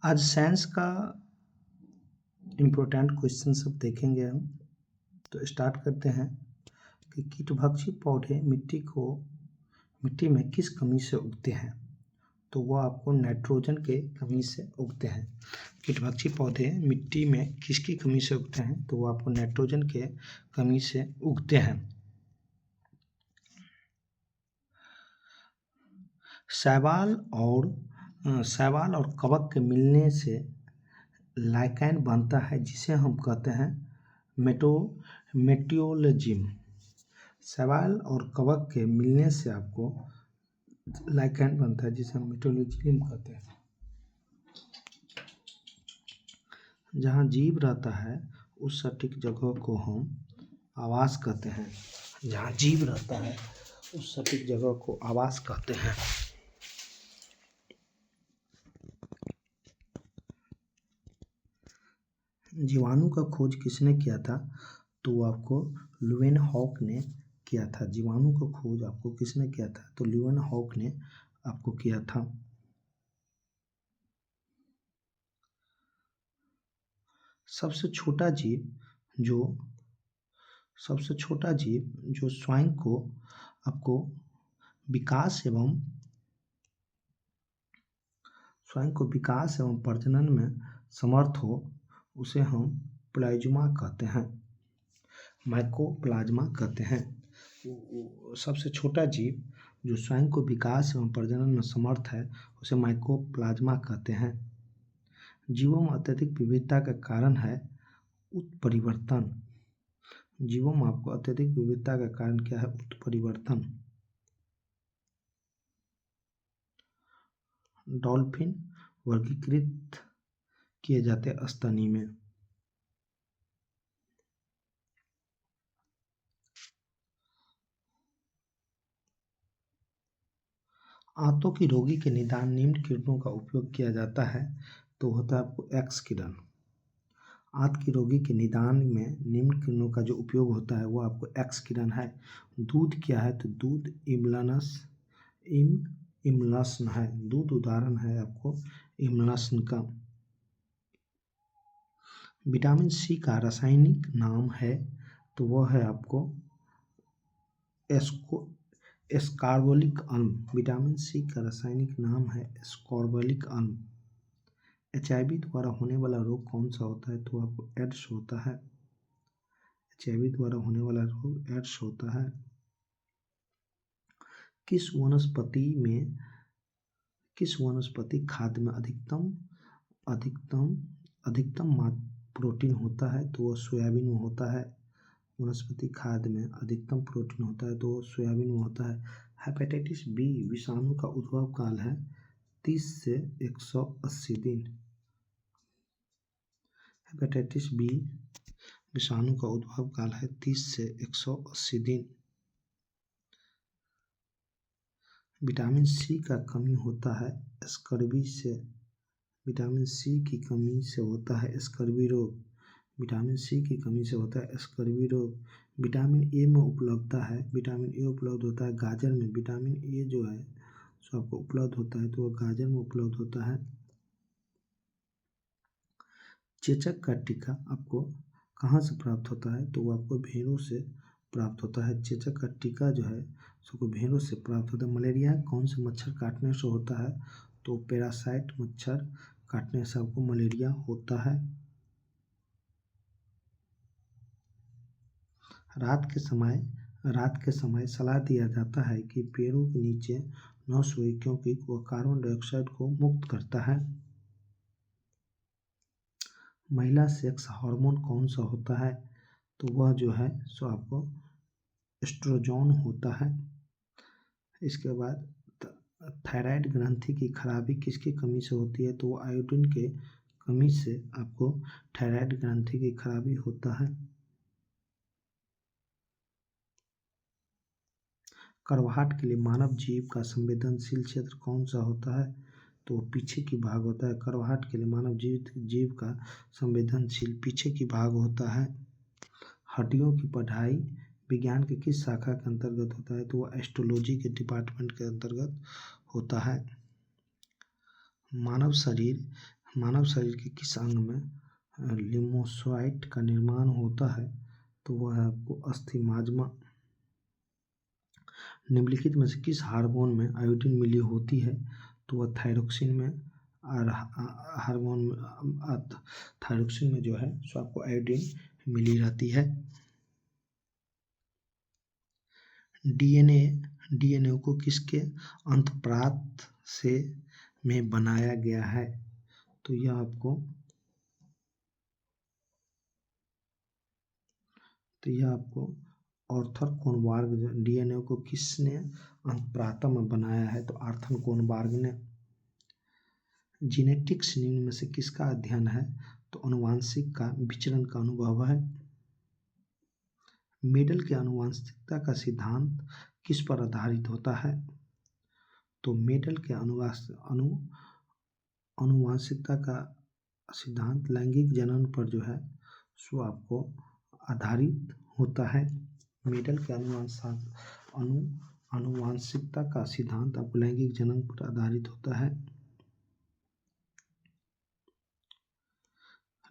आज साइंस का important question सब देखेंगे हम। तो स्टार्ट करते हैं कि कीटभक्षी पौधे मिट्टी में किस कमी से उगते हैं। तो वो आपको नाइट्रोजन के कमी से उगते हैं। कीटभक्षी पौधे मिट्टी में किसकी कमी से उगते हैं, तो वो आपको नाइट्रोजन के कमी से उगते हैं। शैवाल और कवक के मिलने से लाइकेन बनता है, जिसे हम कहते हैं मेटियोलॉजिज्म। शैवाल और कवक के मिलने से आपको लाइकेन बनता है, जिसे हम मेटियोलॉजिज्म कहते हैं। जहाँ जीव रहता है उस सटीक जगह को हम आवास कहते हैं। जहाँ जीव रहता है उस सटीक जगह को आवास कहते हैं। जीवाणु का खोज किसने किया था, तो आपको ल्यूवेनहॉक ने किया था। जीवाणु का खोज आपको किसने किया था, तो ल्यूवेनहॉक ने आपको किया था। सबसे छोटा जीव जो स्वयं को विकास एवं प्रजनन में समर्थ हो, उसे हम प्लाज्मा कहते हैं, माइकोप्लाज्मा कहते हैं। सबसे छोटा जीव जो स्वयं को विकास एवं प्रजनन में समर्थ है, उसे माइकोप्लाज्मा कहते हैं। जीवों में अत्यधिक विविधता का कारण है उत्परिवर्तन। जीवों में आपको अत्यधिक विविधता का कारण क्या है, उत्परिवर्तन। डॉल्फिन वर्गीकृत किए जाते स्तनी में। आंतों की रोगी के निदान निम्न किरणों का उपयोग किया जाता है, तो होता है आपको एक्स किरण। आंत की रोगी के निदान में निम्न किरणों का जो उपयोग होता है वो आपको एक्स किरण है। दूध क्या है, तो दूध इम्लसन है। दूध उदाहरण है आपको इम्लसन का। विटामिन सी का रासायनिक नाम है, तो वह है आपको एस्कॉर्बिक अम्ल। विटामिन सी का रासायनिक नाम है एस्कॉर्बिक अम्ल। एचआईवी द्वारा होने वाला रोग कौन सा होता है, तो आपको एड्स होता है। एचआईवी द्वारा होने वाला रोग एड्स होता है। किस वनस्पति खाद्य में अधिकतम प्रोटीन होता है, तो वह सोयाबीन में होता है। वनस्पति खाद्य में अधिकतम प्रोटीन होता है, तो वह सोयाबीन में होता है। हेपेटाइटिस बी विषाणु का उद्भव काल है 30 से 180 दिन। हेपेटाइटिस बी विषाणु का उद्भव काल है 30 से 180 दिन। विटामिन सी का कमी होता है स्कर्वी से। विटामिन सी की कमी से होता है स्कर्वी रोग। विटामिन सी की कमी से होता है स्कर्वी रोग। विटामिन ए में उपलब्धता है। विटामिन ए उपलब्ध होता है गाजर में। विटामिन ए जो है सो आपको उपलब्ध होता है, तो वह गाजर में उपलब्ध होता है। चेचक का टीका आपको कहाँ से प्राप्त होता है, तो वो आपको भेड़ों से प्राप्त होता है। चेचक का टीका जो है उसको भेड़ों से प्राप्त होता है। मलेरिया कौन से मच्छर काटने से होता है, तो पैरासाइट मच्छर काटने से आपको मलेरिया होता है। रात के समय सलाह दिया जाता है कि पेड़ों के नीचे न सोए, क्योंकि वह कार्बन डाइऑक्साइड को मुक्त करता है। महिला सेक्स हार्मोन कौन सा होता है, तो वह जो है सो आपको एस्ट्रोजन होता है। इसके बाद थायराइड ग्रंथि की खराबी किसकी कमी से होती है, तो वो आयोडीन के कमी से आपको थायराइड ग्रंथि की खराबी होता है। कर्वाहट के लिए मानव जीव का संवेदनशील क्षेत्र कौन सा होता है, तो पीछे की भाग होता है। कर्वाहट के लिए मानव जीव का संवेदनशील पीछे की भाग होता है। हड्डियों की पढ़ाई विज्ञान के किस शाखा के अंतर्गत होता है, तो वह एस्ट्रोलॉजी के डिपार्टमेंट के अंतर्गत होता है। मानव शरीर के किस अंग में लिम्फोसाइट का निर्माण होता है? तो वह है आपको अस्थिमाज्मा। निम्नलिखित में से किस हार्मोन में आयोडीन मिली होती है? तो वह थायरोक्सिन में, और हार्मोन थायरोक्सिन में जो है सो आपको आयोडीन मिली रहती है। डीएनए को किसके अंतःप्रात से में बनाया गया है? तो यह आपको आर्थर कोनबर्ग, डीएनए को किसने अंतःप्रात में बनाया है? तो आर्थर कोनबर्ग ने। जीनेटिक्स निम्न में से किसका अध्ययन है? तो आनुवंशिक का विचरण का अनुभव है। मेडल के आनुवंशिकता का सिद्धांत किस पर आधारित होता है? तो मेडल के आनुवंशिकता का सिद्धांत लैंगिक जनन पर जो है सो आपको आधारित होता है। मेडल के आनुवंशिकता का सिद्धांत आपको लैंगिक जनन पर आधारित होता है।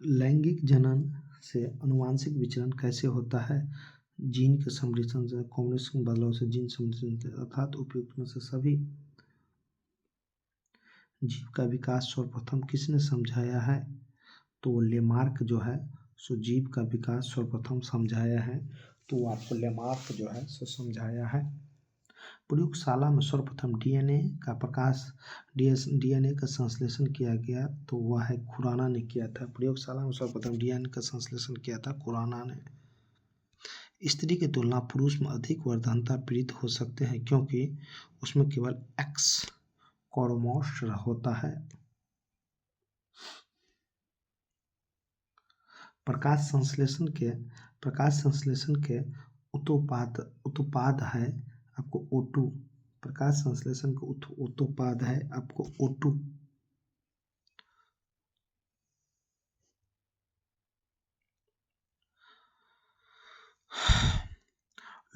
लैंगिक जनन से आनुवंशिक विचरण कैसे होता है? जीन के सम्मिश्रण से, कॉम्बिनेशन बदलाव से, जीन सम्मिश्रण से, अर्थात उपयुक्त में से सभी। जीव का विकास सर्वप्रथम किसने समझाया है? तो लेमार्क जो है सो जीव का विकास सर्वप्रथम समझाया है। तो आपको लेमार्क जो है सो समझाया है। प्रयोगशाला में सर्वप्रथम डीएनए का संश्लेषण किया गया, तो वह है खुराना ने किया था। प्रयोगशाला में सर्वप्रथम डीएनए का संश्लेषण किया था खुराना ने। स्त्री की तुलना पुरुष में अधिक वर्धनता पीड़ित हो सकते हैं क्योंकि उसमें केवल एक्स क्रोमोसोम होता है। प्रकाश संश्लेषण के उत्पाद है आपको O2। प्रकाश संश्लेषण का उत्पाद है आपको O2।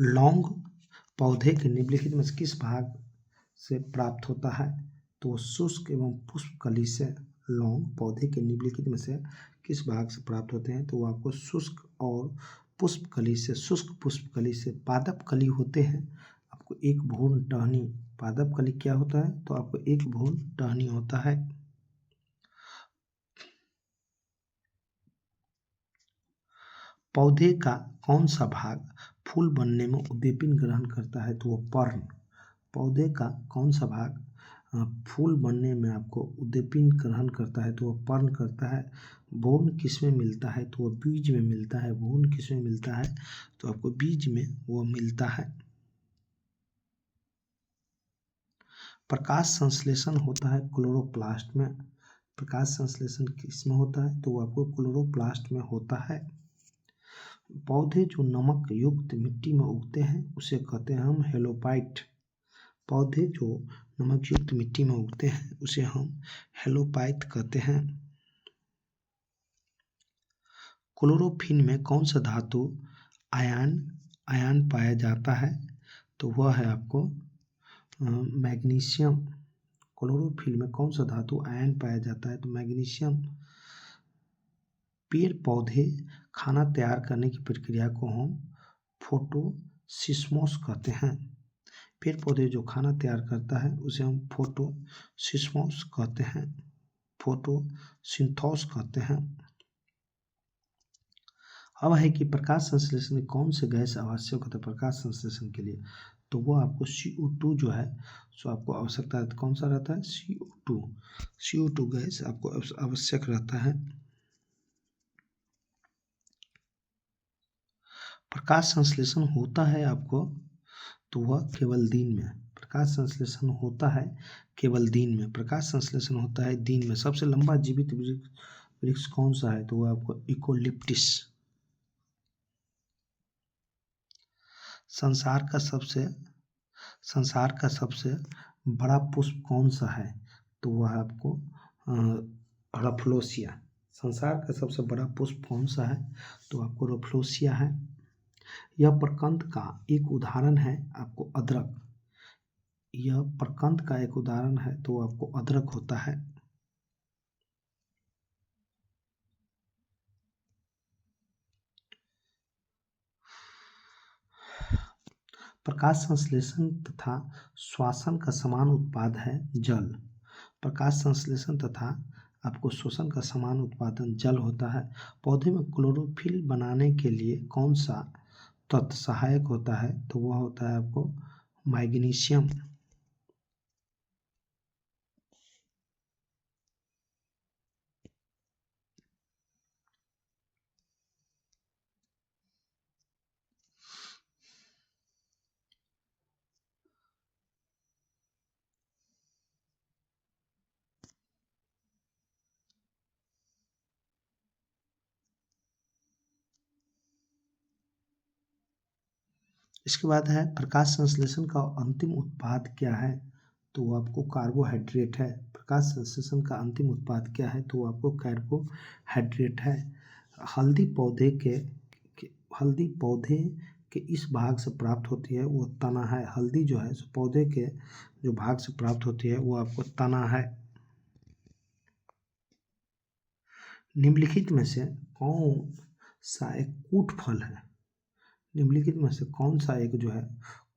लौंग पौधे के निम्नलिखित में से किस भाग से प्राप्त होता है? तो शुष्क एवं पुष्प कली से। लौंग पौधे के निम्नलिखित में से किस भाग से प्राप्त होते हैं? तो वो आपको शुष्क और पुष्प कली से। शुष्क पुष्प कली से। पादप कली होते हैं आपको एक भ्रूण टहनी। पादप कली क्या होता है? तो आपको एक भ्रूण टहनी होता है। पौधे का कौन सा भाग फूल बनने में उद्दीपन ग्रहण करता है? तो वो पर्ण। पौधे का कौन सा भाग फूल बनने में आपको उद्दीपन ग्रहण करता है? तो वो पर्ण करता है। भ्रूण किसमें मिलता है? तो वो बीज में मिलता है। भ्रूण किसमें मिलता है? तो आपको बीज में वो मिलता है। प्रकाश संश्लेषण होता है क्लोरोप्लास्ट में। प्रकाश संश्लेषण किसमें होता है? तो वो आपको क्लोरोप्लास्ट में होता है। पौधे जो नमक युक्त मिट्टी में उगते हैं उसे कहते हैं हम हेलोपाइट। पौधे जो नमक युक्त मिट्टी में उगते हैं उसे हम हेलोपाइट कहते हैं। क्लोरोफिल में कौन सा धातु आयन पाया जाता है? तो वह है आपको मैग्नीशियम। क्लोरोफिल में कौन सा धातु आयन पाया जाता है? तो मैग्नीशियम। पेड़ पौधे खाना तैयार करने की प्रक्रिया को हम फोटोसिस्मोस कहते हैं। पेड़ पौधे जो खाना तैयार करता है उसे हम फोटोसिस्मोस कहते हैं। फोटोसिंथेसिस कहते हैं। अब है कि प्रकाश संश्लेषण में कौन से गैस आवश्यक होता है प्रकाश संश्लेषण के लिए? तो वो आपको CO2 जो है सो आपको आवश्यकता है। कौन सा रहता है? CO2 गैस आपको आवश्यक रहता है। प्रकाश संश्लेषण होता है आपको, तो वह केवल दिन में। प्रकाश संश्लेषण होता है केवल दिन में। प्रकाश संश्लेषण होता है दिन में। सबसे लंबा जीवित वृक्ष कौन सा है? तो वह आपको यूकेलिप्टस। संसार का सबसे बड़ा पुष्प कौन सा है? तो वह आपको रफलोसिया। संसार का सबसे बड़ा पुष्प कौन सा है? तो आपको रफलोसिया है। यह प्रकंद का एक उदाहरण है आपको अदरक। यह प्रकंद का एक उदाहरण है तो आपको अदरक होता है। प्रकाश संश्लेषण तथा श्वसन का समान उत्पाद है जल। प्रकाश संश्लेषण तथा आपको श्वसन का समान उत्पादन जल होता है। पौधे में क्लोरोफिल बनाने के लिए कौन सा तत्व सहायक होता है? तो वह होता है आपको मैग्नीशियम। इसके बाद है प्रकाश संश्लेषण का अंतिम उत्पाद क्या है? तो वो आपको कार्बोहाइड्रेट है। प्रकाश संश्लेषण का अंतिम उत्पाद क्या है? तो वो आपको कार्बोहाइड्रेट है। हल्दी पौधे के इस भाग से प्राप्त होती है, वो तना है। हल्दी जो है पौधे के जो भाग से प्राप्त होती है वो आपको तना है। निम्नलिखित में से कौन सा एक कूट फल है? निम्नलिखित में से कौन सा एक जो है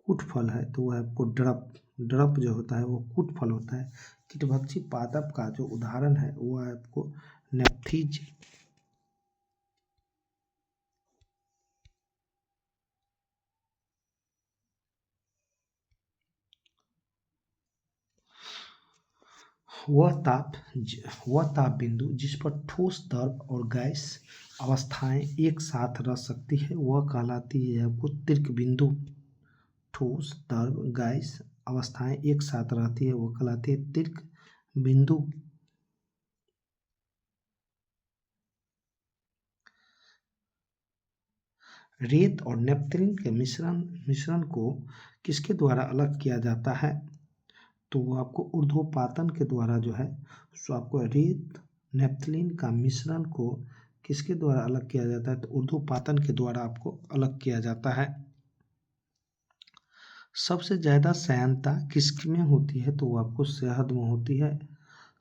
कूट फल है? तो वह आपको ड्रप जो होता है वो कूट फल होता है। कीटभक्षी पादप का जो उदाहरण है वो आपको नेप्थीज। वह ताप बिंदु जिस पर ठोस, द्रव और गैस अवस्थाएं एक साथ रह सकती है वह कहलाती है आपको तीर्क बिंदु। ठोस, द्रव, गैस अवस्थाएं एक साथ रहती है वो कहलाती है तीर्क बिंदु। रेत और नेपथलीन के मिश्रण को किसके द्वारा अलग किया जाता है? तो वो आपको ऊर्ध्वपातन के द्वारा जो है सो आपको रेत नेपथलीन का मिश्रण को किसके द्वारा अलग किया जाता है? तो ऊर्ध्वपातन के द्वारा आपको अलग किया जाता है। सबसे ज़्यादा श्यानता किसमें होती है? तो वो आपको शहद में होती है।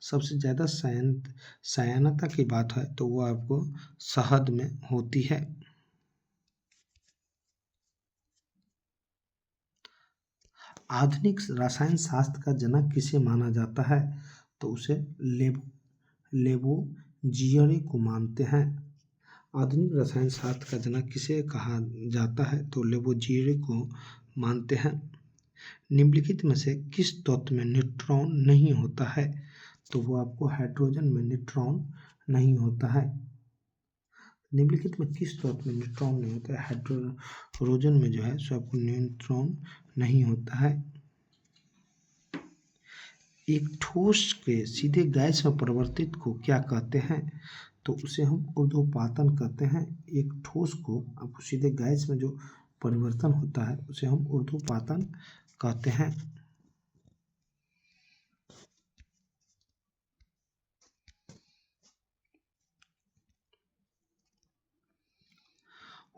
सबसे ज़्यादा श्यानता की बात है तो वो आपको शहद में होती है। आधुनिक रसायन शास्त्र का जनक किसे माना जाता है? तो उसे लेबोजियर को मानते हैं। आधुनिक रसायन शास्त्र का जनक किसे कहा जाता है? तो लेबोजियर को मानते हैं। निम्नलिखित में से किस तत्व में न्यूट्रॉन नहीं होता है? तो वो आपको हाइड्रोजन में न्यूट्रॉन नहीं होता है। निम्नलिखित में किस तत्व में न्यूट्रॉन नहीं होता है? हाइड्रोजन में जो है सो आपको न्यूट्रॉन नहीं होता है। एक ठोस के सीधे गैस में परिवर्तित को क्या कहते हैं? तो उसे हम ऊर्ध्वपातन कहते हैं। एक ठोस को आपको सीधे गैस में जो परिवर्तन होता है उसे हम ऊर्ध्वपातन कहते हैं।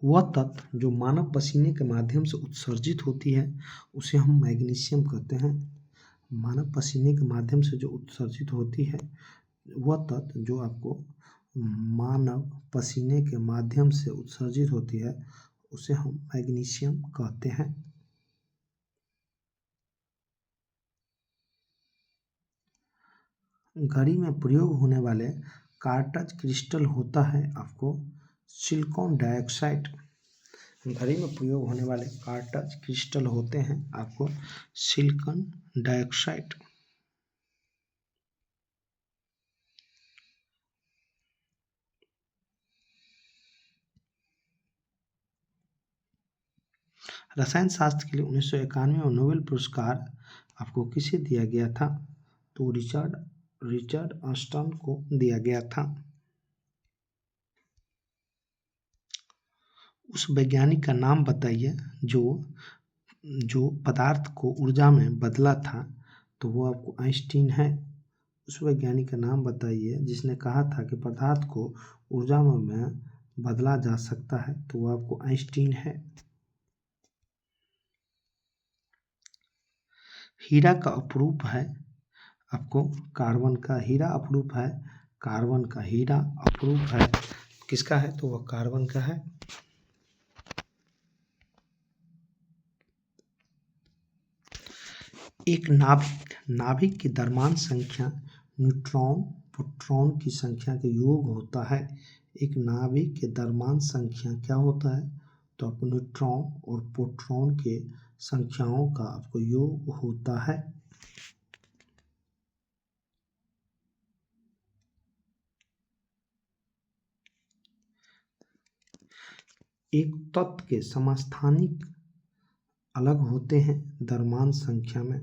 वह तत्व जो मानव पसीने के माध्यम से उत्सर्जित होती है उसे हम मैग्नीशियम कहते हैं। मानव पसीने के माध्यम से जो उत्सर्जित होती है वह तत्व जो आपको मानव पसीने के माध्यम से उत्सर्जित होती है उसे हम मैग्नीशियम कहते हैं। घड़ी में प्रयोग होने वाले कार्टज क्रिस्टल होता है आपको सिलिकॉन डाइऑक्साइड। घड़ी में प्रयोग होने वाले कार्टज क्रिस्टल होते हैं आपको सिलिकॉन डाइऑक्साइड। रसायन शास्त्र के लिए 1991 में नोबेल पुरस्कार आपको किसे दिया गया था? तो रिचर्ड अस्टन को दिया गया था। उस वैज्ञानिक का नाम बताइए जो पदार्थ को ऊर्जा में बदला था। तो वो आपको आइंस्टीन है। उस वैज्ञानिक का नाम बताइए जिसने कहा था कि पदार्थ को ऊर्जा में बदला जा सकता है। तो वो आपको आइंस्टीन है। हीरा का अपरूप है आपको कार्बन का। हीरा अपरूप है कार्बन का। हीरा अपरूप है किसका है? तो वह कार्बन का है। एक नाभिक की द्रव्यमान संख्या न्यूट्रॉन प्रोटॉन की संख्या के योग होता है। एक नाभिक के द्रव्यमान संख्या क्या होता है? तो आपको न्यूट्रॉन और प्रोटॉन के संख्याओं का आपको योग होता है। एक तत्व के समस्थानिक अलग होते हैं द्रव्यमान संख्या में।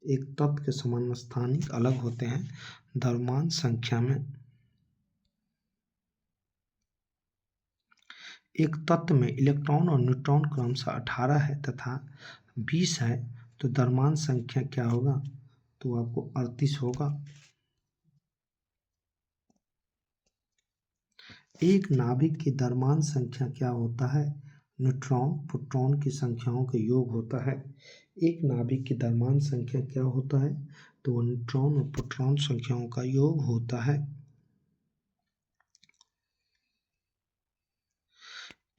एक तत्व के समस्थानिक अलग होते हैं द्रव्यमान संख्या में। एक तत्व में इलेक्ट्रॉन और न्यूट्रॉन क्रमशः 18 है तथा 20 है, तो द्रव्यमान संख्या क्या होगा? तो आपको 38 होगा। एक नाभिक की द्रव्यमान संख्या क्या होता है? न्यूट्रॉन प्रोटॉन की संख्याओं का योग होता है। एक नाभिक की द्रव्यमान संख्या क्या होता है? तो न्यूट्रॉन और प्रोटॉन संख्याओं का योग होता है।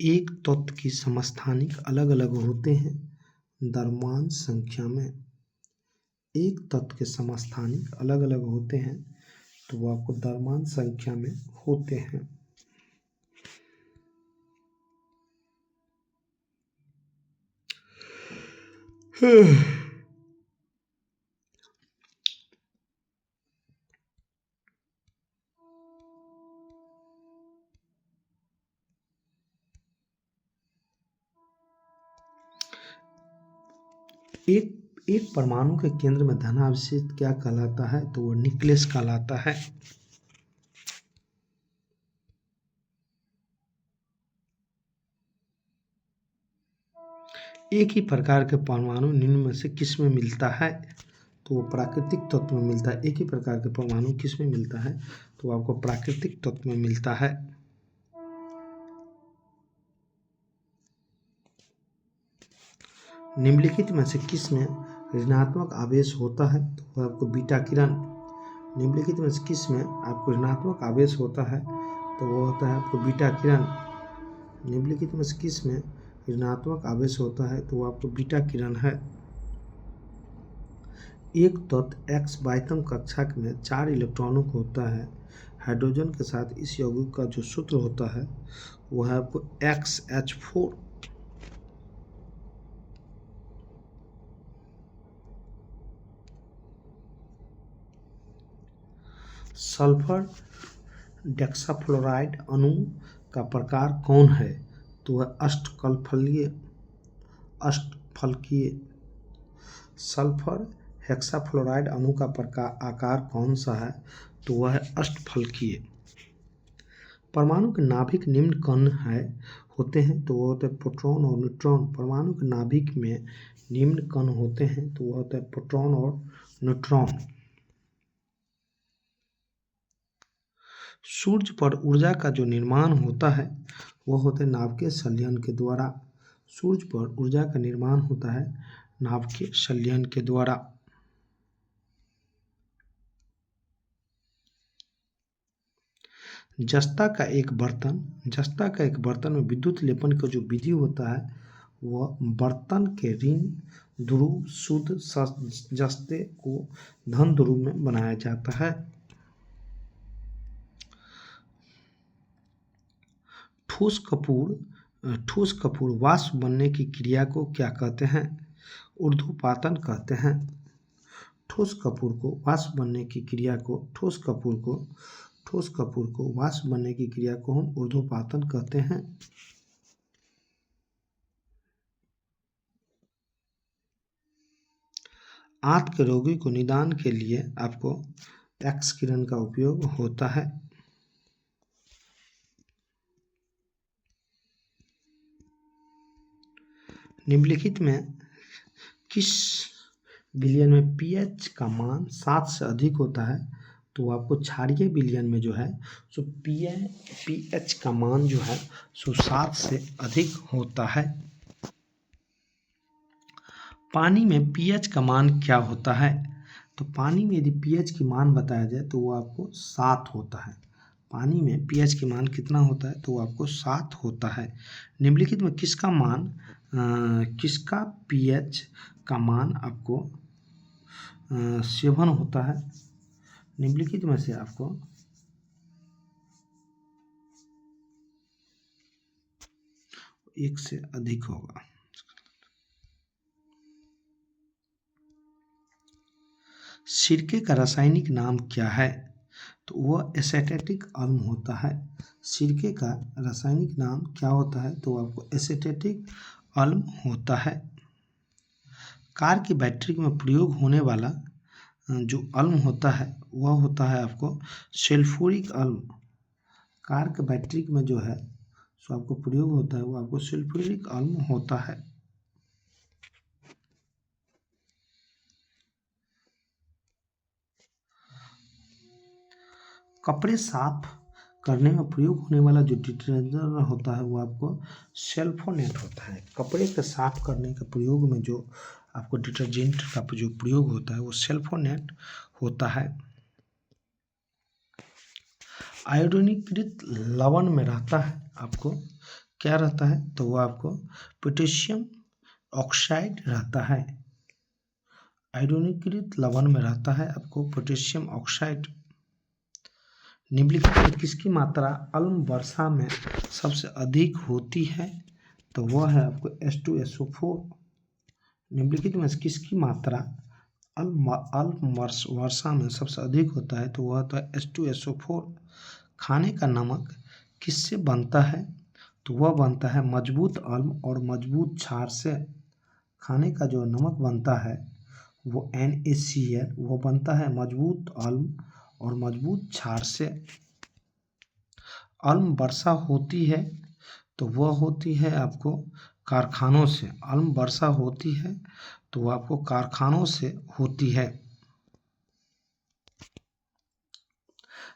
एक तत्व की समस्थानिक अलग अलग होते हैं द्रव्यमान संख्या में। एक तत्व के समस्थानिक अलग अलग होते हैं तो वो आपको द्रव्यमान संख्या में होते हैं। एक परमाणु के केंद्र में धनावशेष क्या कहलाता है? तो वो न्यूक्लियस कहलाता है। एक ही प्रकार के परमाणु निम्न में से किस में मिलता है? तो वो प्राकृतिक तत्व में मिलता है। एक ही प्रकार के परमाणु किस में मिलता है? तो आपको प्राकृतिक तत्व में मिलता है। निम्नलिखित में से किस में ऋणात्मक आवेश होता है? तो वो आपको बीटा किरण। निम्नलिखित में से किस में आपको ऋणात्मक आवेश होता है? तो वो होता है आपको बीटा किरण। निम्नलिखित में से किस में ऋणात्मक आवेश होता है? तो वो आपको बीटा किरण है। एक तत्व X बाह्यतम कक्षा में 4 इलेक्ट्रॉनों को होता है। हाइड्रोजन के साथ इस यौगिक का जो सूत्र होता है वो है आपको XH4। सल्फर डेक्साफ्लोराइड अणु का प्रकार कौन है? तो वह अष्टफलकीय। सल्फर हेक्साफ्लोराइड अणु का आकार कौन सा है? तो वह है अष्टफलकीय। परमाणु के नाभिक निम्न कण होते हैं तो वो होते हैं प्रोटॉन और न्यूट्रॉन। परमाणु के नाभिक में निम्न कण होते हैं तो वो होता है प्रोटॉन और न्यूट्रॉन। सूर्य पर ऊर्जा का जो निर्माण होता है वो होता है नाभिकीय संलयन के द्वारा। सूर्य पर ऊर्जा का निर्माण होता है नाभिकीय संलयन के द्वारा। जस्ता का एक बर्तन में विद्युत लेपन का जो विधि होता है वह बर्तन के ऋण ध्रुव शुद्ध जस्ते को धन ध्रुव में बनाया जाता है। ठोस कपूर वाष्प बनने की क्रिया को क्या कहते हैं? ऊर्ध्वपातन कहते हैं। ठोस कपूर को वाष्प बनने की क्रिया को हम ऊर्ध्वपातन कहते हैं। आंत के रोगी को निदान के लिए आपको एक्स किरण का उपयोग होता है। निम्नलिखित में किस विलयन में पीएच का मान 7 से अधिक होता है? तो आपको क्षारीय विलयन में जो है सो पीएच का मान जो है सो 7 से अधिक होता है। पानी में पीएच का मान क्या होता है? तो पानी में यदि पीएच की मान बताया जाए तो वो आपको 7 होता है। पानी में पीएच की मान कितना होता है? तो वो आपको 7 होता है। निम्नलिखित में किसका पीएच का मान आपको सेवन होता है। निम्नलिखित में से आपको एक से अधिक होगा। सिरके का रासायनिक नाम क्या है? तो वह एसेटेटिक अम्ल होता है। सिरके का रासायनिक नाम क्या होता है? तो आपको एसेटेटिक अम्ल होता है। कार की बैटरी में प्रयोग होने वाला जो अम्ल होता है वह होता है आपको सल्फ्यूरिक अम्ल। कार के बैटरी में जो है सो आपको प्रयोग होता है वो आपको सल्फ्यूरिक अम्ल होता है। कपड़े साफ करने में प्रयोग होने वाला जो डिटर्जेंट होता है वो आपको सल्फोनेट होता है। कपड़े के साफ करने के प्रयोग में जो आपको डिटर्जेंट का जो प्रयोग होता है वो सल्फोनेट होता है। आयोडीनीकृत लवण में रहता है आपको क्या रहता है? तो वो आपको पोटेशियम ऑक्साइड रहता है। आयोडीनीकृत लवण में रहता है आपको पोटेशियम ऑक्साइड। निम्नलिखित में किसकी मात्रा अम्ल वर्षा में सबसे अधिक होती है? तो वह है आपको H2SO4। निम्नलिखित में किसकी मात्रा अम्ल वर्षा में सबसे अधिक होता है? तो वह तो है H2SO4। खाने का नमक किससे बनता है? तो वह बनता है मजबूत अम्ल और मजबूत क्षार से। खाने का जो नमक बनता है वो NaCl वो बनता है मजबूत अम्ल और मजबूत क्षार से। अम्ल वर्षा होती है तो वह होती है आपको कारखानों से। अम्ल वर्षा होती है तो वह आपको कारखानों से होती है।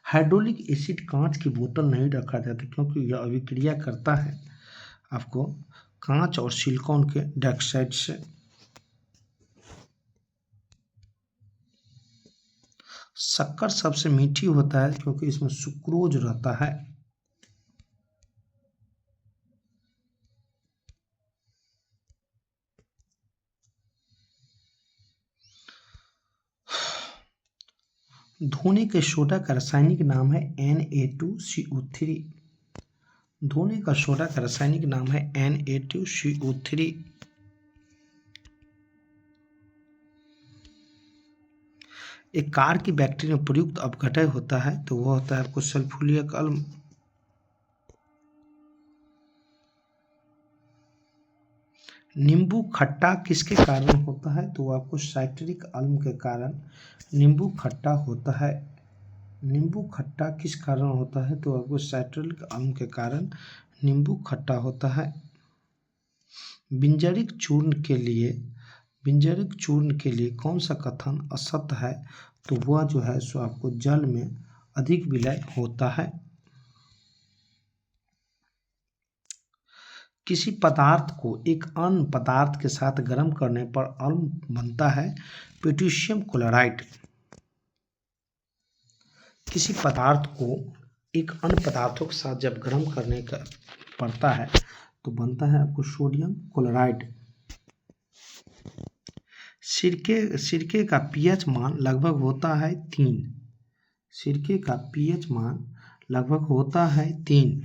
हाइड्रोलिक एसिड कांच की बोतल नहीं रखा जाता क्योंकि यह अभिक्रिया करता है आपको कांच और सिलिकॉन के डाइऑक्साइड से। शक्कर सबसे मीठी होता है क्योंकि इसमें सुक्रोज रहता है। धोने के सोडा का रासायनिक नाम है Na2CO3। धोने का सोडा का रासायनिक नाम है Na2CO3। एक कार की बैटरी में प्रयुक्त अपघटय होता है तो वह होता है आपको सल्फ्यूरिक अम्ल। नींबू खट्टा किसके कारण होता है? तो आपको साइट्रिक अम्ल के कारण नींबू खट्टा होता है। नींबू खट्टा किस कारण होता है? तो आपको साइट्रिक अम्ल के कारण नींबू खट्टा होता है। बिंजरिक चूर्ण के लिए कौन सा कथन असत्य है? तो वह जो है सो आपको जल में अधिक विलय होता है। किसी पदार्थ को एक अन्य पदार्थ के साथ गर्म करने पर अम्ल बनता है पोटेशियम क्लोराइड। किसी पदार्थ को एक अन्य पदार्थों के साथ जब गर्म करने का पड़ता है तो बनता है आपको सोडियम क्लोराइड। सिरके का पीएच मान लगभग होता है 3। सिरके का पीएच मान लगभग होता है 3।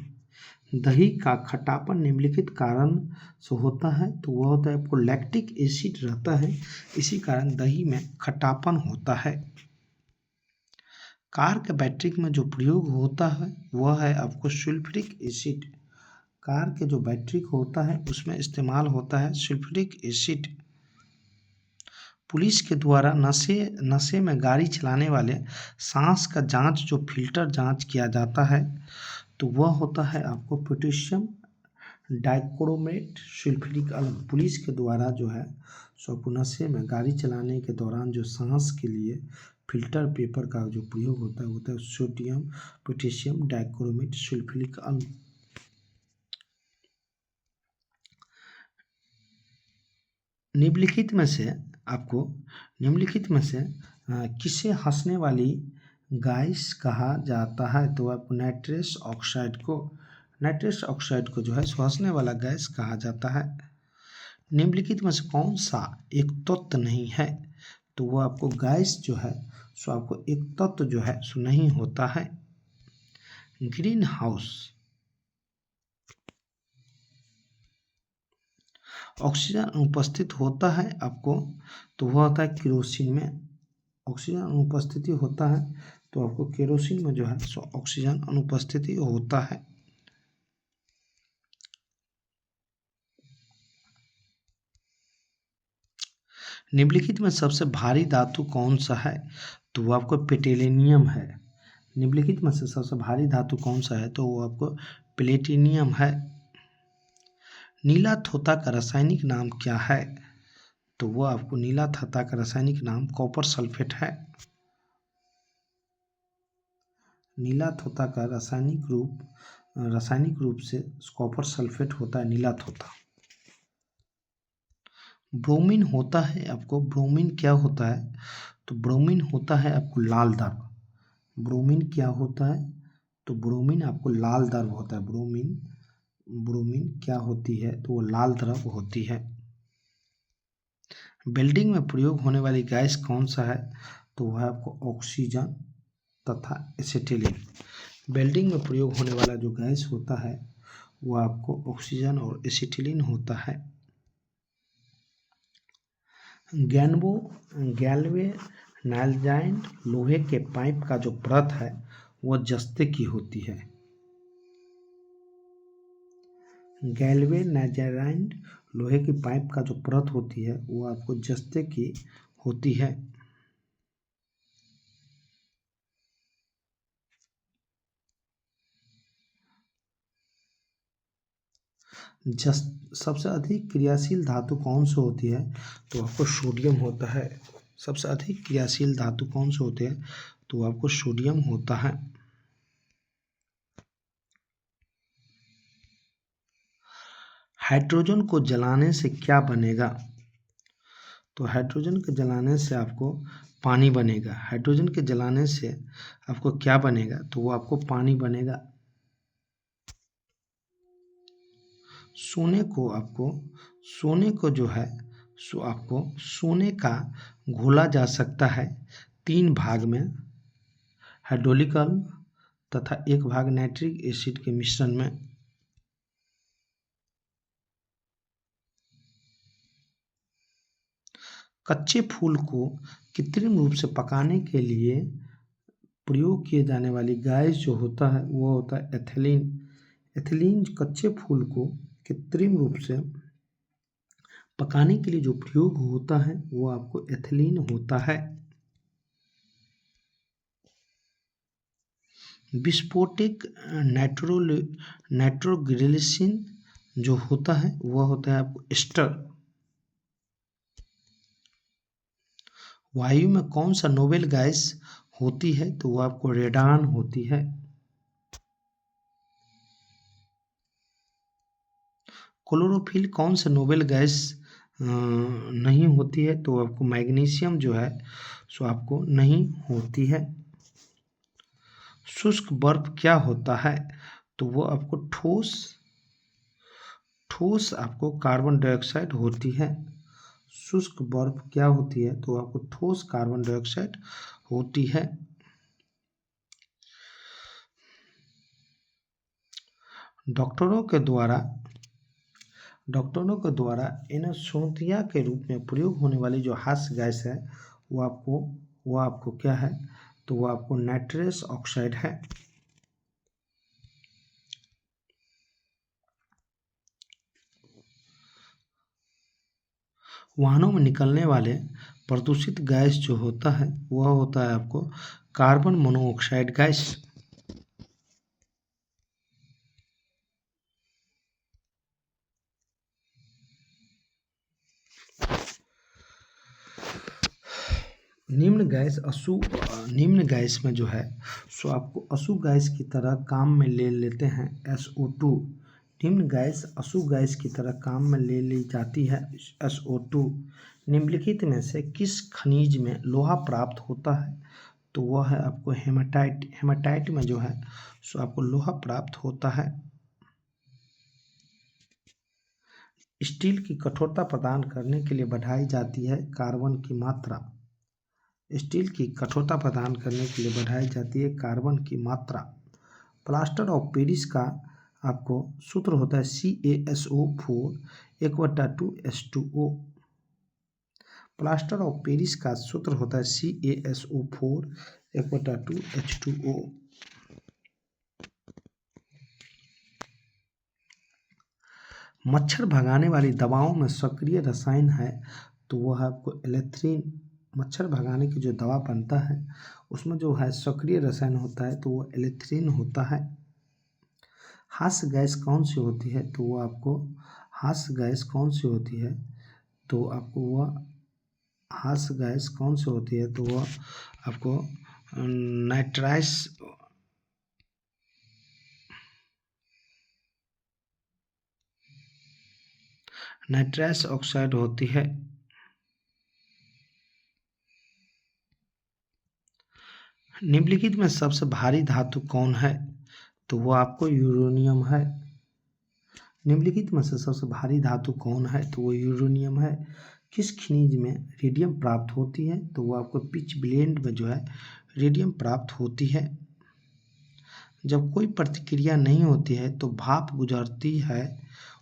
दही का खट्टापन निम्नलिखित कारण से होता है तो वह होता है आपको लैक्टिक एसिड रहता है, इसी कारण दही में खट्टापन होता है। कार के बैटरी में जो प्रयोग होता है वह है आपको सल्फ्यूरिक एसिड। कार के जो बैटरी होता है उसमें इस्तेमाल होता है सल्फ्यूरिक एसिड। पुलिस के द्वारा नशे में गाड़ी चलाने वाले सांस का जांच जो फिल्टर जांच किया जाता है तो वह होता है आपको पोटेशियम डाइक्रोमेट सल्फ्यूरिक अम्ल। पुलिस के द्वारा जो है सो नशे में गाड़ी चलाने के दौरान जो सांस के लिए फिल्टर पेपर का जो प्रयोग होता है सोडियम पोटेशियम डाइक्रोमेट सल्फ्यूरिक अम्ल। निम्नलिखित में से किसे हंसने वाली गैस कहा जाता है? तो आपको नाइट्रस ऑक्साइड को जो है हंसने वाला गैस कहा जाता है। निम्नलिखित में से कौन सा एक तत्व नहीं है? तो वो आपको गैस जो है सो आपको एक तत्व जो है सो नहीं होता है। ग्रीन हाउस ऑक्सीजन अनुपस्थित होता है आपको, तो वह होता है केरोसिन में। ऑक्सीजन अनुपस्थिति होता है तो आपको केरोसिन में जो है सो ऑक्सीजन अनुपस्थिति होता है। निम्नलिखित में सबसे भारी धातु कौन सा है, तो वो आपको प्लेटिनियम है। निम्नलिखित में से सबसे भारी धातु कौन सा है, तो वो आपको प्लेटिनियम है। नीला थोथा का रासायनिक नाम क्या है, तो वो आपको नीला थोथा का रासायनिक नाम कॉपर सल्फेट है। नीला थोथा का रासायनिक रूप से कॉपर सल्फेट होता है नीला थोथा। ब्रोमीन होता है आपको, ब्रोमीन क्या होता है, तो ब्रोमीन होता है आपको लाल द्रव। ब्रोमीन क्या होता है, तो ब्रोमीन आपको लाल द्रव होता है। ब्रोमीन क्या होती है, तो वो लाल द्रव होती है। वेल्डिंग में प्रयोग होने वाली गैस कौन सा है, तो वह आपको ऑक्सीजन तथा एसिटिलीन। वेल्डिंग में प्रयोग होने वाला जो गैस होता है वो आपको ऑक्सीजन और एसिटिलीन होता है। गैल्वेनाइज्ड लोहे के पाइप का जो परत है वह जस्ते की होती है। गैल्वेनाइज्ड लोहे की पाइप का जो परत होती है वो आपको जस्ते की होती है। सबसे अधिक क्रियाशील धातु कौन सी होती है, तो आपको सोडियम होता है। सबसे अधिक क्रियाशील धातु कौन से होते हैं, तो आपको सोडियम होता है। हाइड्रोजन को जलाने से क्या बनेगा, तो हाइड्रोजन के जलाने से आपको पानी बनेगा। हाइड्रोजन के जलाने से आपको क्या बनेगा, तो वो आपको पानी बनेगा। सोने को जो है सो आपको सोने का घोला जा सकता है 3 भाग में, हाइड्रोलिक अम्ल तथा 1 भाग नाइट्रिक एसिड के मिश्रण में। कच्चे फूल को कृत्रिम रूप से पकाने के लिए प्रयोग किए जाने वाली गैस जो होता है वो होता है एथिलीन। एथिलीन कच्चे फूल को कृत्रिम रूप से पकाने के लिए जो प्रयोग होता है वो आपको एथिलीन होता है। विस्फोटक नाइट्रोग्लिसरीन जो होता है वह होता है आपको एस्टर। वायु में कौन सा नोबेल गैस होती है, तो वो आपको रेडान होती है। क्लोरोफिल कौन सा नोबेल गैस नहीं होती है, तो आपको मैग्नीशियम जो है सो आपको नहीं होती है। शुष्क बर्फ क्या होता है, तो वो आपको ठोस आपको कार्बन डाइऑक्साइड होती है। शुष्क बर्फ क्या होती है, तो आपको ठोस कार्बन डाइऑक्साइड होती है। डॉक्टरों के द्वारा एनेस्थीसिया के रूप में प्रयोग होने वाली जो हास्य गैस है वो आपको क्या है, तो वो आपको नाइट्रस ऑक्साइड है। वाहनों में निकलने वाले प्रदूषित गैस जो होता है वह होता है आपको कार्बन मोनोऑक्साइड गैस। निम्न गैस में जो है सो आपको अशु गैस की तरह काम में ले लेते हैं SO2। निम्न गैस अशु गैस की तरह काम में ले ली जाती है SO2। निम्नलिखित में से किस खनिज में लोहा प्राप्त होता है, तो वह है आपको हेमाटाइट। हेमाटाइट में जो है सो आपको लोहा प्राप्त होता है। स्टील की कठोरता प्रदान करने के लिए बढ़ाई जाती है कार्बन की मात्रा। स्टील की कठोरता प्रदान करने के लिए बढ़ाई जाती है कार्बन की मात्रा। प्लास्टर ऑफ पेरिस का आपको सूत्र होता है CaSO4 1/2H2O। Plaster of Paris का सूत्र होता है CaSO4 1/2H2O। मच्छर भगाने वाली दवाओं में सक्रिय रसायन है तो वह आपको एलेथ्रीन। मच्छर भगाने की जो दवा बनता है उसमें जो है सक्रिय रसायन होता है तो वो एलेथ्रीन होता है। हास्य गैस कौन सी होती है तो वो आपको हास्य गैस कौन सी होती है तो आपको वह हास्य गैस कौन सी होती है तो वह आपको नाइट्रस ऑक्साइड होती है। निम्नलिखित में सबसे भारी धातु कौन है तो वो आपको यूरेनियम है। निम्नलिखित में से सबसे भारी धातु कौन है तो वो यूरेनियम है। किस खनिज में रेडियम प्राप्त होती है तो वो आपको पिच ब्लेंड में जो है रेडियम प्राप्त होती है। जब कोई प्रतिक्रिया नहीं होती है तो भाप गुजरती है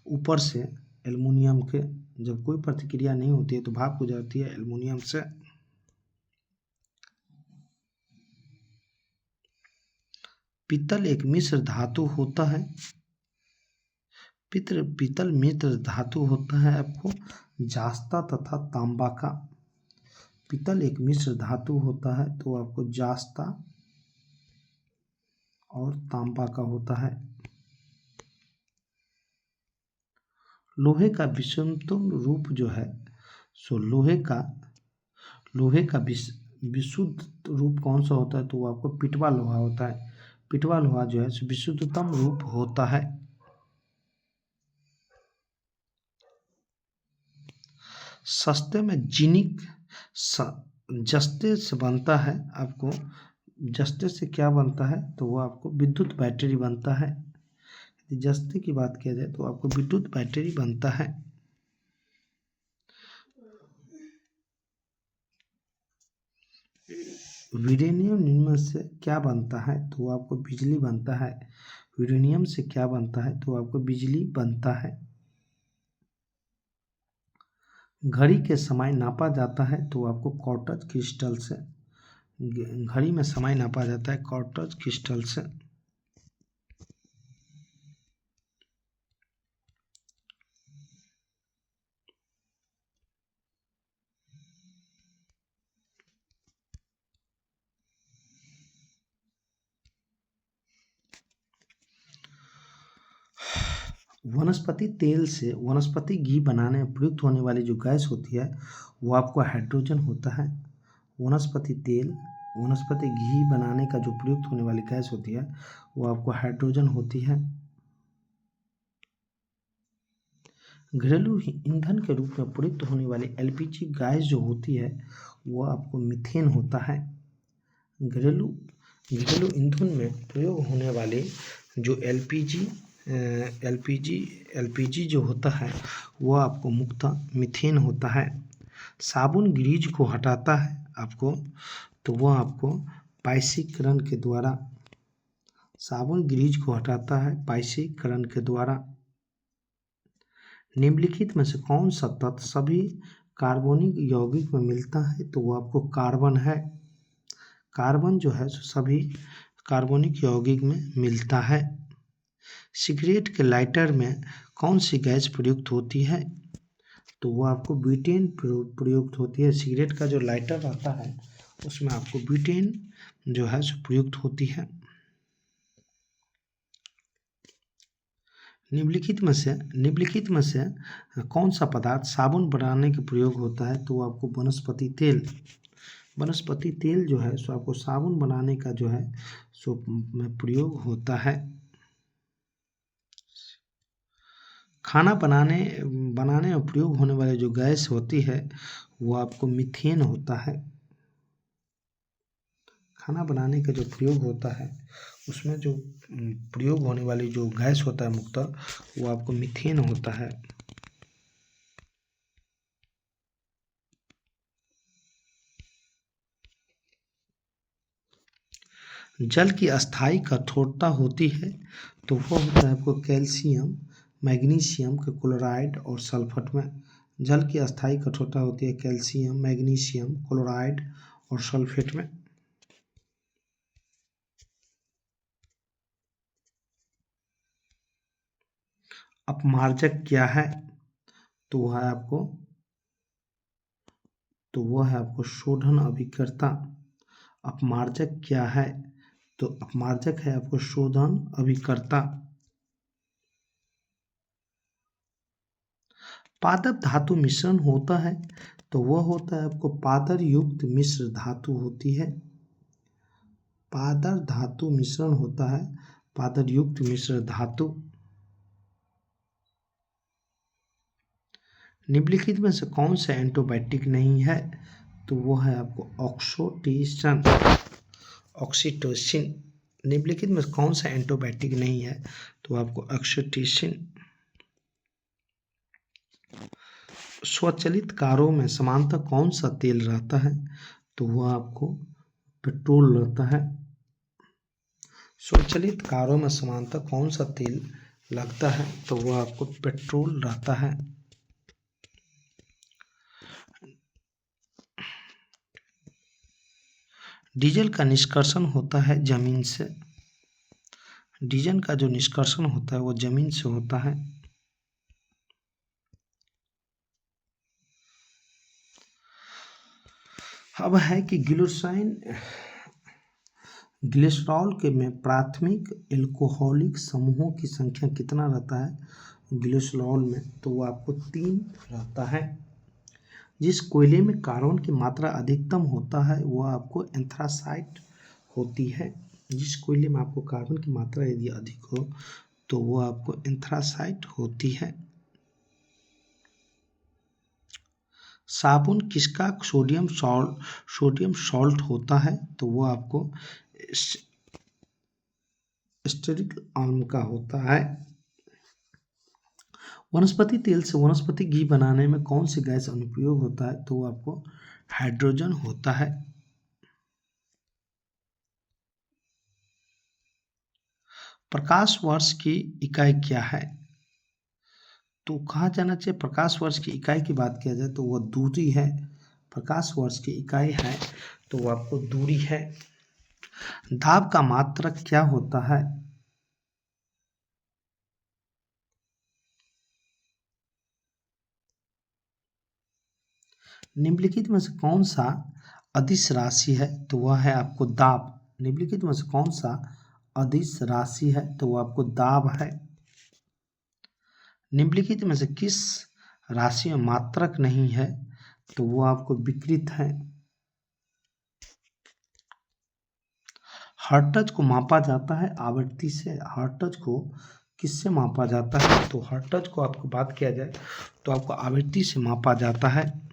ऊपर से एल्युमिनियम के। जब कोई प्रतिक्रिया नहीं होती है तो भाप गुजरती है एल्युमिनियम से। पीतल एक मिश्र धातु होता है। पीतल मिश्र धातु होता है आपको जास्ता तथा तांबा का। पीतल एक मिश्र धातु होता है तो आपको जास्ता और तांबा का होता है। लोहे का विषमतम रूप जो है सो लोहे का विशुद्ध रूप कौन सा होता है तो वो आपको पिटवा लोहा होता है। पिटवा लोहा जो है विशुद्धतम रूप होता है। सस्ते में जिंक जस्ते से बनता है। आपको जस्ते से क्या बनता है तो वो आपको विद्युत बैटरी बनता है। यदि जस्ते की बात किया जाए तो आपको विद्युत बैटरी बनता है। यूरेनियम निम्न से क्या बनता है तो आपको बिजली बनता है। यूरेनियम से क्या बनता है तो आपको बिजली बनता है। घड़ी के समय नापा जाता है तो आपको क्वार्ट्ज क्रिस्टल से। घड़ी में समय नापा जाता है क्वार्ट्ज क्रिस्टल से। वनस्पति तेल से वनस्पति घी बनाने में प्रयुक्त होने वाली जो गैस होती है वो आपको हाइड्रोजन होता है। वनस्पति घी बनाने का जो प्रयुक्त होने वाली गैस होती है वो आपको हाइड्रोजन होती है। घरेलू ईंधन के रूप में प्रयुक्त होने वाली एलपीजी गैस जो होती है वो आपको मीथेन होता है। घरेलू ईंधन में प्रयोग होने वाले जो एलपीजी जो होता है वो आपको मुख्यतः मीथेन होता है। साबुन ग्रीज को हटाता है आपको तो वो आपको पाइसीकरण के द्वारा। साबुन ग्रीज को हटाता है पाइसीकरण के द्वारा। निम्नलिखित में से कौन सा तत्व सभी कार्बनिक यौगिक में मिलता है तो वो आपको कार्बन है। कार्बन जो है सभी कार्बनिक यौगिक में मिलता है। सिगरेट के लाइटर में कौन सी गैस प्रयुक्त होती है तो वो आपको ब्यूटेन प्रयुक्त होती है। सिगरेट का जो लाइटर आता है उसमें आपको ब्यूटेन जो है प्रयुक्त होती है। निम्नलिखित में से कौन सा पदार्थ साबुन बनाने के प्रयोग होता है तो वो आपको वनस्पति तेल जो है सो आपको साबुन बनाने का जो है सो में प्रयोग होता है। खाना बनाने में प्रयोग होने वाली जो गैस होती है वो आपको मीथेन होता है। खाना बनाने का जो प्रयोग होता है उसमें जो प्रयोग होने वाली जो गैस होता है मुख्यतः वो आपको मीथेन होता है। जल की अस्थायी कठोरता होती है तो वो होता है आपको कैल्शियम, मैग्नीशियम के क्लोराइड और सल्फेट में। जल की अस्थायी कठोरता होती है कैल्शियम, मैग्नीशियम, क्लोराइड और सल्फेट में। अपमार्जक क्या है? तो वो है आपको शोधन अभिकर्ता। अपमार्जक क्या है? तो अपमार्जक है आपको शोधन अभिकर्ता। पादप धातु मिश्रण होता है तो वह होता है आपको पादर युक्त मिश्र धातु होती है। पादर धातु मिश्रण होता है पादर युक्त मिश्र धातु। निम्नलिखित में से कौन सा एंटीबायोटिक नहीं है? तो वो है आपको ऑक्सीटोसिन। ऑक्सीटोसिन निम्नलिखित में कौन सा एंटीबायोटिक नहीं है? तो आपको ऑक्सीटोसिन। स्वचालित कारों में समानतः कौन सा तेल रहता है? तो वह आपको पेट्रोल रहता है। स्वचालित कारों में समानतः कौन सा तेल लगता है? तो वह आपको पेट्रोल रहता है। डीजल का निष्कर्षण होता है जमीन से। डीजल का जो निष्कर्षण होता है वो जमीन से होता है। अब है कि ग्लिसरॉल के में प्राथमिक एल्कोहलिक समूहों की संख्या कितना रहता है ग्लिसरॉल में? तो वो आपको 3 रहता है। जिस कोयले में कार्बन की मात्रा अधिकतम होता है वो आपको एंथ्रासाइट होती है। जिस कोयले में आपको कार्बन की मात्रा यदि अधिक हो तो वो आपको एंथ्रासाइट होती है। साबुन किसका सोडियम सॉल्ट होता है? तो वो आपको स्टेरिक अम्ल का होता है। वनस्पति तेल से वनस्पति घी बनाने में कौन सी गैस अनुप्रयोग होता है? तो वो आपको हाइड्रोजन होता है। प्रकाश वर्ष की इकाई क्या है? तो कहा जाना चाहिए प्रकाश वर्ष की इकाई की बात किया जाए तो वह दूरी है। प्रकाश वर्ष की इकाई है तो वो आपको दूरी है। दाब का मात्रक क्या होता है? निम्नलिखित में से कौन सा अदिश राशि है? तो वह है आपको दाब। निम्नलिखित में से कौन सा अदिश राशि है? तो वह आपको दाब है। निम्नलिखित में से किस राशि में मात्रक नहीं है? तो वो आपको विकृत है। हर्ट्ज को मापा जाता है आवृत्ति से। हर्ट्ज को किससे मापा जाता है? तो हर्ट्ज को आपको बात किया जाए तो आपको आवृत्ति से मापा जाता है।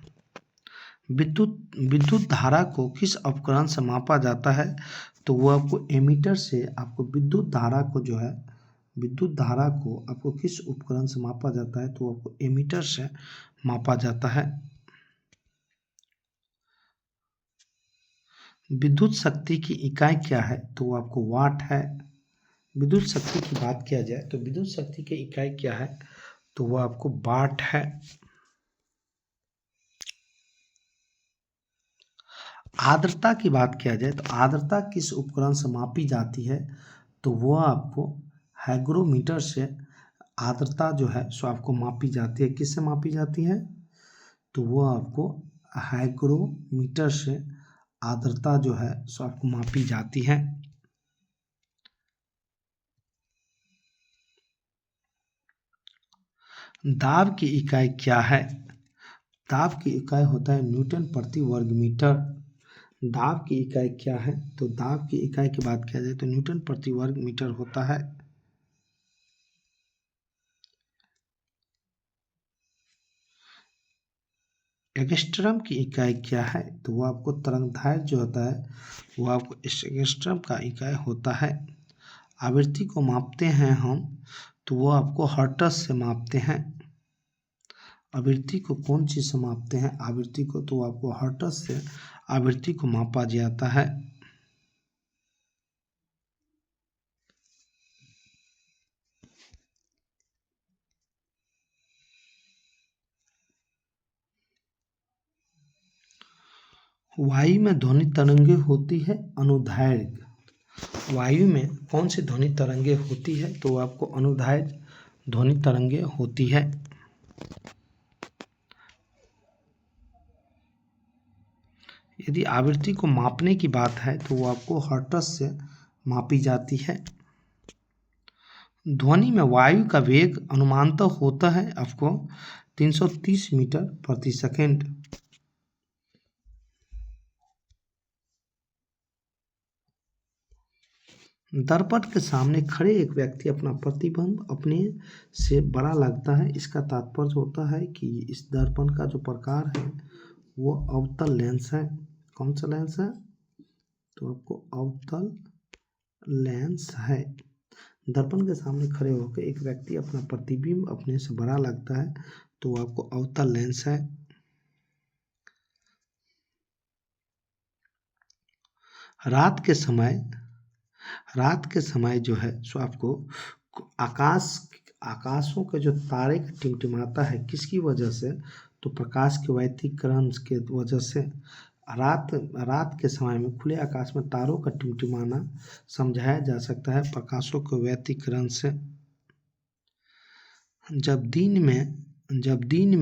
विद्युत धारा को किस उपकरण से मापा जाता है? तो वो आपको एमीटर से आपको विद्युत धारा को आपको किस उपकरण से मापा जाता है? तो आपको एमीटर से मापा जाता है। विद्युत शक्ति की इकाई क्या है? तो वो आपको वाट है। विद्युत शक्ति की बात किया जाए तो विद्युत शक्ति की इकाई क्या है? तो वो आपको वाट है। आर्द्रता की बात किया जाए तो आर्द्रता किस उपकरण से मापी जाती है? तो वो आपको हाइग्रोमीटर से आर्द्रता जो है सो आपको मापी जाती है। किससे मापी जाती है? तो वो आपको हाइग्रोमीटर से आर्द्रता जो है सो आपको मापी जाती है। दाब की इकाई क्या है? दाब की इकाई होता है न्यूटन प्रति वर्ग मीटर। दाब की इकाई क्या है? तो दाब की इकाई की बात किया जाए तो न्यूटन प्रति वर्ग मीटर होता है। एंगस्ट्रम की इकाई क्या है? तो वो आपको तरंगदैर्घ्य जो होता है वो आपको एंगस्ट्रम का इकाई होता है। आवृत्ति को मापते हैं हम तो वो आपको हर्ट्ज से मापते हैं। आवृत्ति को कौन चीज से मापते हैं? आवृत्ति को तो आपको हर्ट्ज से आवृत्ति को मापा जाता है। वायु में ध्वनि तरंगे होती है अनुदैर्घ्य। वायु में कौन सी ध्वनि तरंगे होती है? तो आपको अनुदैर्घ्य ध्वनि तरंगे होती है। यदि आवृत्ति को मापने की बात है तो वो आपको हर्ट्ज से मापी जाती है। ध्वनि में वायु का वेग अनुमानतः होता है आपको 330 मीटर प्रति सेकेंड। दर्पण के सामने खड़े एक व्यक्ति अपना प्रतिबिंब अपने से बड़ा लगता है। इसका तात्पर्य होता है कि इस दर्पण का जो प्रकार है वो अवतल लेंस है। कौन सा लेंस है? तो आपको अवतल लेंस है। दर्पण के सामने खड़े होकर एक व्यक्ति अपना प्रतिबिंब अपने से बड़ा लगता है तो आपको अवतल लेंस है। रात के समय जो है सो आपको आकाशों के जो तारे का टिमटिमाता है किसकी वजह से? तो प्रकाश के व्यतिकरण के वजह से। रात के समय में खुले आकाश में तारों का टिमटिमाना समझाया जा सकता है प्रकाशों के व्यतिकरण से। जब दिन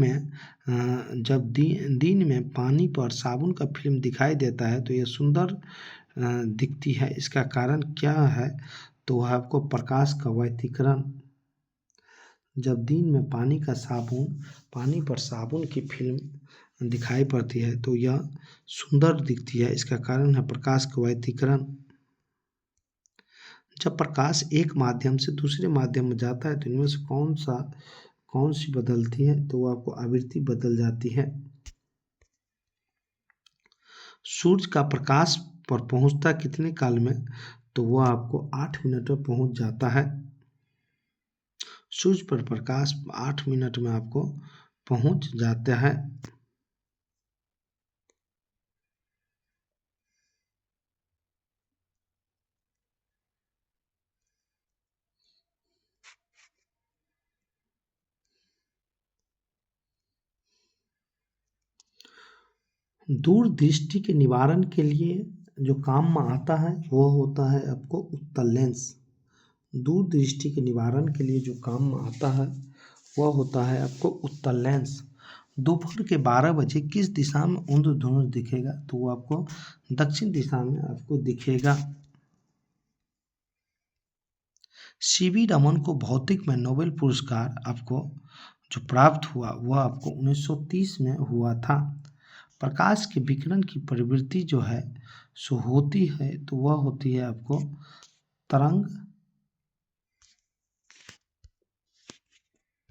में पानी पर साबुन का फिल्म दिखाई देता है तो यह सुंदर दिखती है। इसका कारण क्या है? तो वह आपको प्रकाश का व्यतिकरण। जब दिन में पानी पर साबुन की फिल्म दिखाई पड़ती है तो यह सुंदर दिखती है। इसका कारण है प्रकाश का व्यतिकरण। जब प्रकाश एक माध्यम से दूसरे माध्यम में जाता है तो इनमें से कौन सी बदलती है? तो वो आपको आवृत्ति बदल जाती है। सूर्य का प्रकाश पर पहुंचता कितने काल में? तो वह आपको 8 मिनट में पहुंच जाता है। सूर्य पर प्रकाश 8 मिनट में आपको पहुंच जाता है। दूरदृष्टि के निवारण के लिए जो काम में आता है वो होता है आपको उत्तल लेंस। दूरदृष्टि के निवारण के लिए जो काम में आता है वह होता है आपको उत्तल लेंस। दोपहर के 12 बजे किस दिशा में इंद्रधनुष दिखेगा? तो वो आपको दक्षिण दिशा में आपको दिखेगा। सीवी रमन को भौतिक में नोबेल पुरस्कार आपको जो प्राप्त हुआ वह आपको 1930 में हुआ था। प्रकाश के विकिरण की प्रवृत्ति जो है सो होती है तो वह होती है आपको तरंग